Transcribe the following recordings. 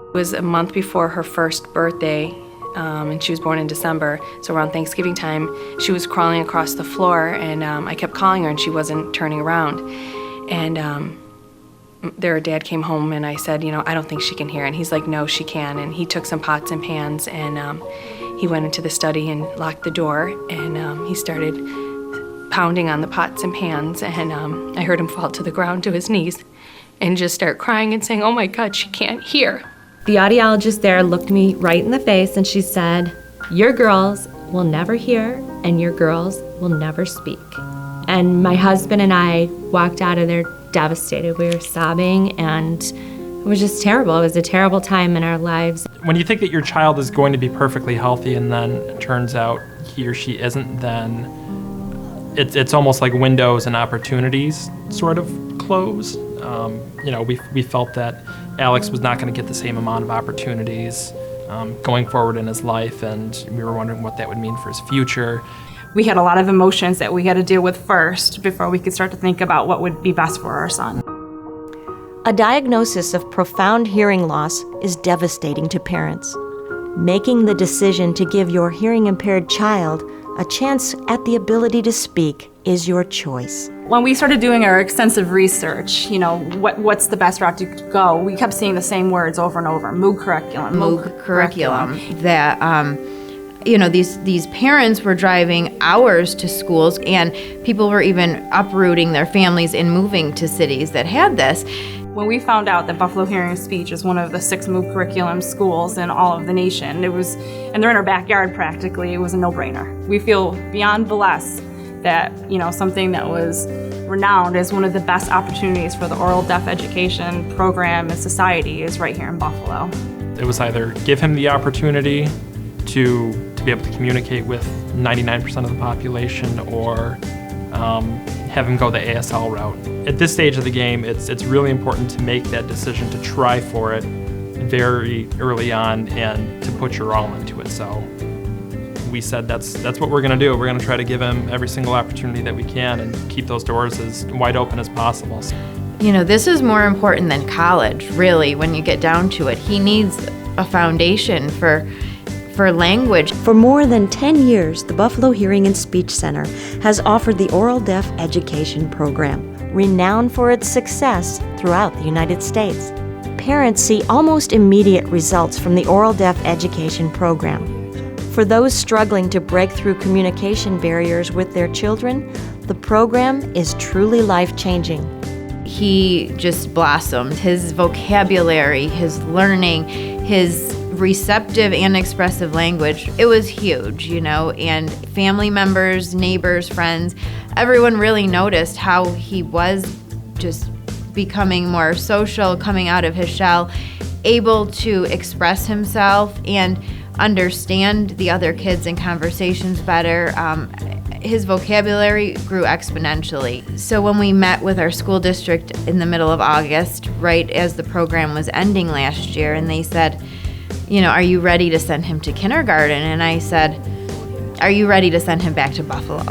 It was a month before her first birthday, and she was born in December, so around Thanksgiving time, she was crawling across the floor, and I kept calling her, and she wasn't turning around. And their dad came home, and I said, I don't think she can hear. And he's like, no, she can. And he took some pots and pans, and he went into the study and locked the door, and he started pounding on the pots and pans, and I heard him fall to the ground to his knees and just start crying and saying, oh my God, she can't hear. The audiologist there looked me right in the face and she said, your girls will never hear and your girls will never speak. And my husband and I walked out of there devastated. We were sobbing, and it was just terrible. It was a terrible time in our lives. When you think that your child is going to be perfectly healthy and then it turns out he or she isn't, then it's almost like windows and opportunities sort of close. We felt that Alex was not going to get the same amount of opportunities going forward in his life, and we were wondering what that would mean for his future. We had a lot of emotions that we had to deal with first before we could start to think about what would be best for our son. A diagnosis of profound hearing loss is devastating to parents. Making the decision to give your hearing-impaired child a chance at the ability to speak is your choice. When we started doing our extensive research, what's the best route to go, we kept seeing the same words over and over. Moog curriculum. Moog curriculum. That, these parents were driving hours to schools, and people were even uprooting their families and moving to cities that had this. When we found out that Buffalo Hearing and Speech is one of the 6 Moog curriculum schools in all of the nation, and they're in our backyard practically, it was a no-brainer. We feel beyond blessed that, something that was renowned as one of the best opportunities for the oral deaf education program and society is right here in Buffalo. It was either give him the opportunity to be able to communicate with 99% of the population, or have him go the ASL route. At this stage of the game, it's really important to make that decision to try for it very early on and to put your all into it. So we said that's what we're going to do. We're going to try to give him every single opportunity that we can and keep those doors as wide open as possible. This is more important than college, really, when you get down to it. He needs a foundation for language. For more than 10 years, the Buffalo Hearing and Speech Center has offered the Oral Deaf Education Program, renowned for its success throughout the United States. Parents see almost immediate results from the Oral Deaf Education Program. For those struggling to break through communication barriers with their children, the program is truly life-changing. He just blossomed. His vocabulary, his learning, his receptive and expressive language, it was huge, and family members, neighbors, friends, everyone really noticed how he was just becoming more social, coming out of his shell, able to express himself and understand the other kids in conversations better. His vocabulary grew exponentially. So when we met with our school district in the middle of August, right as the program was ending last year, and they said, are you ready to send him to kindergarten? And I said, are you ready to send him back to Buffalo?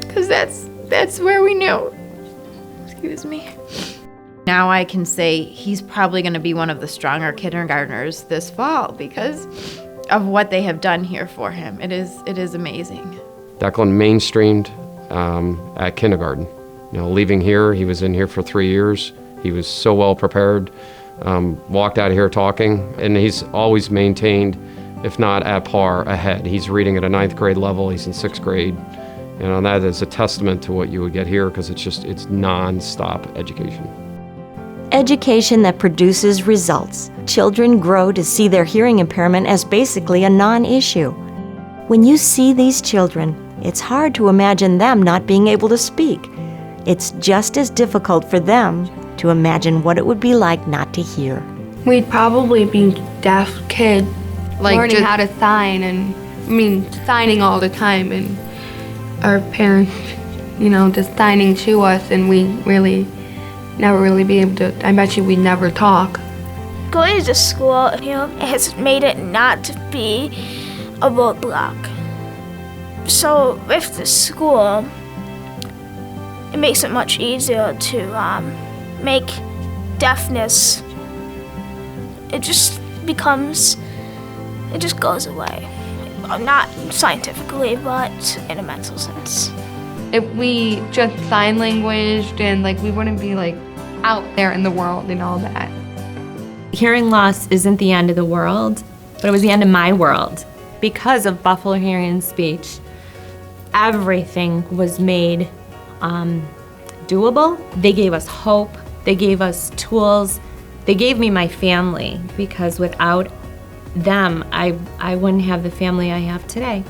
Because that's where we knew. Excuse me. Now I can say he's probably going to be one of the stronger kindergartners this fall because of what they have done here for him. It is amazing. Declan mainstreamed at kindergarten. Leaving here, he was in here for 3 years. He was so well prepared. Walked out of here talking, and he's always maintained, if not at par, ahead. He's reading at a 9th grade level. He's in 6th grade. That is a testament to what you would get here, because it's non-stop education. Education that produces results. Children grow to see their hearing impairment as basically a non-issue. When you see these children, it's hard to imagine them not being able to speak. It's just as difficult for them to imagine what it would be like not to hear. We'd probably be deaf kids, learning how to sign, signing all the time, and our parents, just signing to us, and we really never really be able to, I bet you we'd never talk. Going to school, has made it not to be a roadblock. So with the school, it makes it much easier to make deafness, it just it just goes away. Not scientifically, but in a mental sense. If we just sign languaged and like we wouldn't be like out there in the world and all that. Hearing loss isn't the end of the world, but it was the end of my world. Because of Buffalo Hearing and Speech, everything was made doable. They gave us hope. They gave us tools. They gave me my family, because without them, I wouldn't have the family I have today.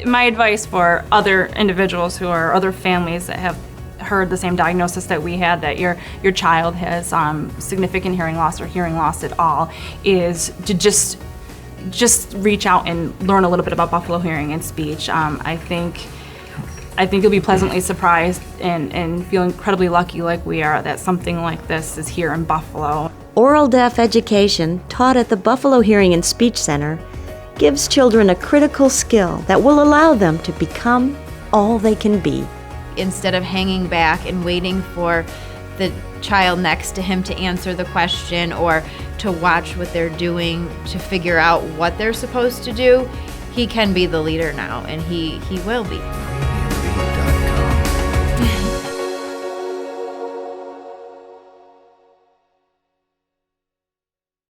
My advice for other individuals who are other families that have heard the same diagnosis that we had, that your child has significant hearing loss or hearing loss at all, is to just reach out and learn a little bit about Buffalo Hearing and Speech. I think you'll be pleasantly surprised and feel incredibly lucky, like we are, that something like this is here in Buffalo. Oral deaf education taught at the Buffalo Hearing and Speech Center gives children a critical skill that will allow them to become all they can be. Instead of hanging back and waiting for the child next to him to answer the question or to watch what they're doing to figure out what they're supposed to do, he can be the leader now, and he will be.